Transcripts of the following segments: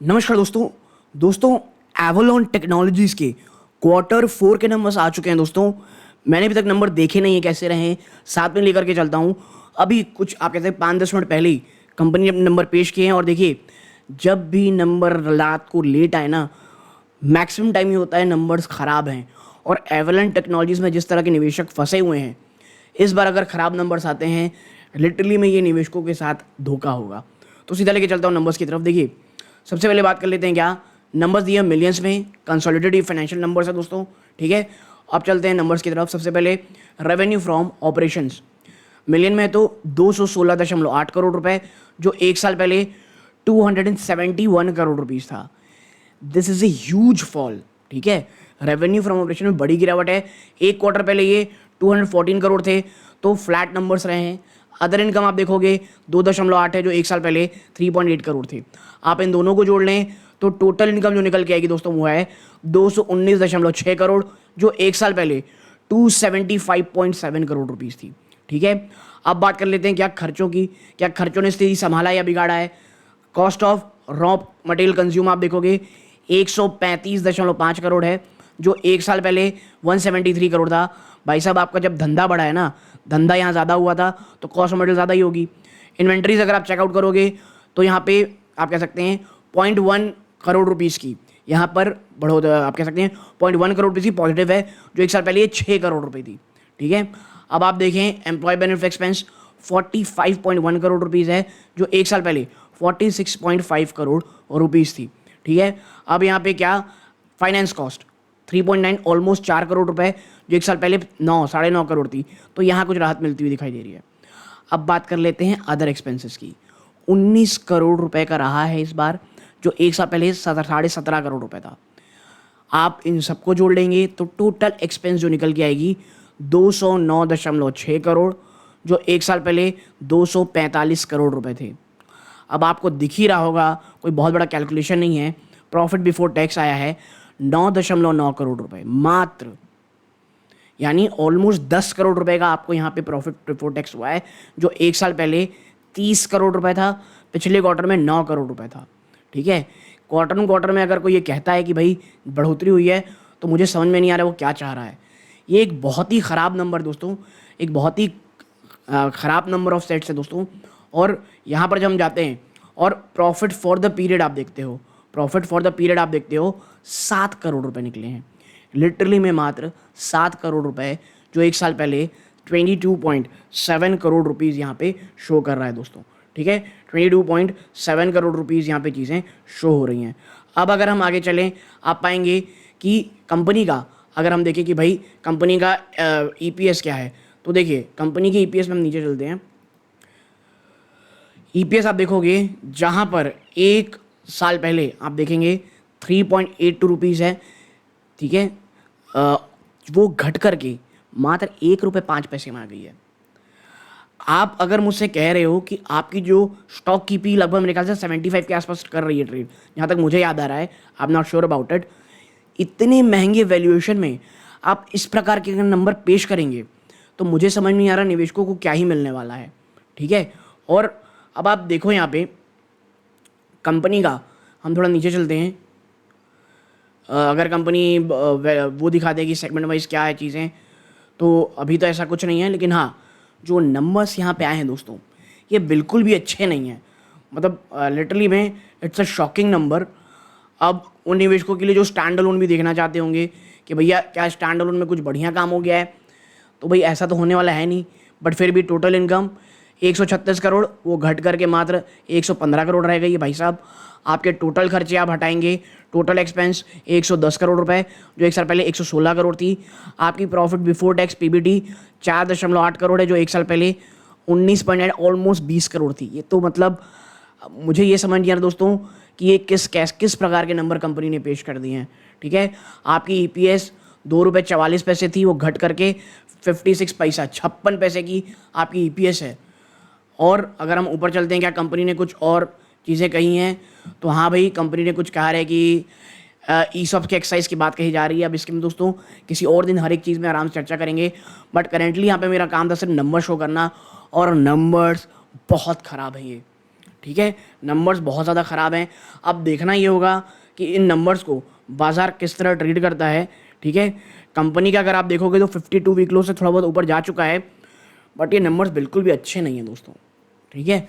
नमस्कार दोस्तों Avalon technologies के Q4 के नंबर्स आ चुके हैं दोस्तों। मैंने अभी तक नंबर देखे नहीं है कैसे रहे, साथ में लेकर के चलता हूँ। अभी कुछ आप कहते हैं 5-10 मिनट पहले ही कंपनी ने अपने नंबर पेश किए हैं और देखिए, जब भी नंबर रात को लेट आए ना, मैक्सिमम टाइम ये होता है नंबर्स ख़राब हैं। और एवलॉन टेक्नोलॉजीज में जिस तरह के निवेशक फंसे हुए हैं, इस बार अगर ख़राब नंबर्स आते हैं, लिटरली में ये निवेशकों के साथ धोखा होगा। तो सीधा लेके चलता हूँ नंबर्स की तरफ। देखिए, सबसे पहले बात कर लेते हैं क्या नंबर्स दिए मिलियंस में, कंसोलिडेटेड फाइनेंशियल नंबर्स है दोस्तों। ठीक है, अब चलते हैं नंबर्स की तरफ। सबसे पहले रेवेन्यू फ्रॉम ऑपरेशंस मिलियन में तो 216.8 करोड़ रुपए, जो एक साल पहले 271 करोड़ रुपीस था। This is a huge fall. ठीक है, रेवेन्यू फ्रॉम ऑपरेशन में बड़ी गिरावट है। एक क्वार्टर पहले ये 214 करोड़ थे, तो फ्लैट नंबर्स रहे हैं। अदर इनकम आप देखोगे 2.8 है, जो एक साल पहले 3.8 करोड़ थे। आप इन दोनों को जोड़ लें तो टोटल इनकम जो निकल के आएगी दोस्तों वो है 219.6 करोड़, जो एक साल पहले 275.7 करोड़ रुपीस थी। ठीक है, अब बात कर लेते हैं क्या खर्चों की। क्या खर्चों ने स्थिति संभाला या बिगाड़ा है। Cost of raw material consume आप देखोगे 135.5 करोड़ है, जो एक साल पहले 173 करोड़ था। भाई साहब, आपका जब धंधा बढ़ा है ना, धंधा यहाँ ज़्यादा हुआ था तो कॉस्ट ऑफ मटेरियल ज़्यादा ही होगी। इन्वेंट्रीज अगर आप चेकआउट करोगे तो यहाँ पे आप कह सकते हैं 0.1 करोड़ रुपीस की यहाँ पर आप कह सकते हैं 0.1 करोड़ रुपीस की पॉजिटिव है, जो एक साल पहले ये 6 करोड़ रुपए थी। ठीक है, अब आप देखें employee benefit expense 45.1 crore rupees है, जो एक साल पहले 46.5 करोड़ रुपीस थी। ठीक है, अब यहाँ पे क्या फाइनेंस कॉस्ट 3.9 ऑलमोस्ट 4 करोड़ रुपए, जो एक साल पहले 9-9.5 करोड़ थी। तो यहाँ कुछ राहत मिलती हुई दिखाई दे रही है। अब बात कर लेते हैं अदर एक्सपेंसेस की। 19 करोड़ रुपए का रहा है इस बार, जो एक साल पहले 17.5 करोड़ रुपए था। आप इन सबको जोड़ लेंगे तो टोटल एक्सपेंस जो निकल के आएगी 209.6 करोड़, जो एक साल पहले 245 करोड़ रुपए थे। अब आपको दिख ही रहा होगा, कोई बहुत बड़ा कैलकुलेशन नहीं है। प्रॉफिट बिफोर टैक्स आया है 9.9 करोड़ रुपए मात्र, यानी ऑलमोस्ट 10 करोड़ रुपए का आपको यहाँ पे प्रॉफिट बिफोर टैक्स हुआ है, जो एक साल पहले 30 करोड़ रुपए था, पिछले क्वार्टर में 9 करोड़ रुपए था। ठीक है, क्वार्टर में अगर कोई ये कहता है कि भाई बढ़ोतरी हुई है, तो मुझे समझ में नहीं आ रहा वो क्या चाह रहा है। ये एक बहुत ही ख़राब नंबर दोस्तों, एक बहुत ही ख़राब नंबर ऑफ सेट्स है दोस्तों। और यहाँ पर जब हम जाते हैं और प्रॉफिट फॉर द पीरियड आप देखते हो, 7 करोड़ रुपए निकले हैं। लिटरली में मात्र 7 करोड़ रुपए, जो एक साल पहले 22.7 करोड़ रुपीज़ यहाँ पे शो कर रहा है दोस्तों। ठीक है, 22.7 करोड़ रुपीज़ यहाँ पे चीज़ें शो हो रही हैं। अब अगर हम आगे चलें, आप पाएंगे कि कंपनी का अगर हम देखें कि भाई कंपनी का EPS क्या है, तो देखिए कंपनी की EPS में हम नीचे चलते हैं। EPS आप देखोगे जहाँ पर एक साल पहले आप देखेंगे 3.82 रुपीज़ है। ठीक है, वो घट करके मात्र 1 रुपये 5 पैसे में आ गई है। आप अगर मुझसे कह रहे हो कि आपकी जो स्टॉक की पी लगभग मेरे ख्याल से 75 के आसपास कर रही है ट्रेड, जहाँ तक मुझे याद आ रहा है, I am not sure about it. इतने महंगे वैल्यूएशन में आप इस प्रकार के नंबर पेश करेंगे तो मुझे समझ नहीं आ रहा निवेशकों को क्या ही मिलने वाला है। ठीक है, और अब आप देखो यहाँ पे कंपनी का, हम थोड़ा नीचे चलते हैं। अगर कंपनी वो दिखा देगी सेगमेंट वाइज क्या है चीज़ें, तो अभी तो ऐसा कुछ नहीं है। लेकिन हाँ, जो नंबर्स यहाँ पे आए हैं दोस्तों, ये बिल्कुल भी अच्छे नहीं हैं। मतलब लिटरली में इट्स अ शॉकिंग नंबर। अब उन निवेशकों के लिए जो स्टैंड अलोन भी देखना चाहते होंगे कि भैया क्या स्टैंड अलोन में कुछ बढ़िया काम हो गया है, तो भाई ऐसा तो होने वाला है नहीं। बट फिर भी टोटल इनकम 136 करोड़, वो घट करके मात्र 115 करोड़ रह गई है। भाई साहब, आपके टोटल खर्चे आप हटाएंगे, टोटल एक्सपेंस 110 करोड़ रुपए, जो एक साल पहले 116 करोड़ थी। आपकी profit before tax PBT 4.8 crore है, जो एक साल पहले 19.9 ऑलमोस्ट 20 करोड़ थी। ये तो मतलब मुझे ये समझ नहीं आ रहा दोस्तों कि ये किस प्रकार के नंबर कंपनी ने पेश कर दिए हैं। ठीक है, आपकी EPS 2 रुपये 44 पैसे थी, वो घट करके 56 पैसा 56 पैसे की आपकी EPS है। और अगर हम ऊपर चलते हैं, क्या कंपनी ने कुछ और चीज़ें कही हैं, तो हाँ भाई, कंपनी ने कुछ कहा है कि ESOP की एक्सरसाइज की बात कही जा रही है। अब इसके में दोस्तों किसी और दिन हर एक चीज़ में आराम से चर्चा करेंगे। बट करेंटली यहाँ पे मेरा काम था सिर्फ नंबर शो करना, और नंबर्स बहुत ख़राब है ये। ठीक है, नंबर्स बहुत ज़्यादा ख़राब हैं। अब देखना ये होगा कि इन नंबर्स को बाज़ार किस तरह ट्रीट करता है। ठीक है, कंपनी का अगर आप देखोगे तो 52 वीक लो से थोड़ा बहुत ऊपर जा चुका है, बट ये नंबर्स बिल्कुल भी अच्छे नहीं हैं दोस्तों। ठीक है,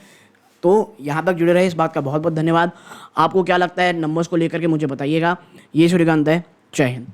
तो यहाँ तक जुड़े रहे, इस बात का बहुत बहुत धन्यवाद। आपको क्या लगता है नंबर्स को लेकर के मुझे बताइएगा। ये सूर्यकांत है, जय हिंद।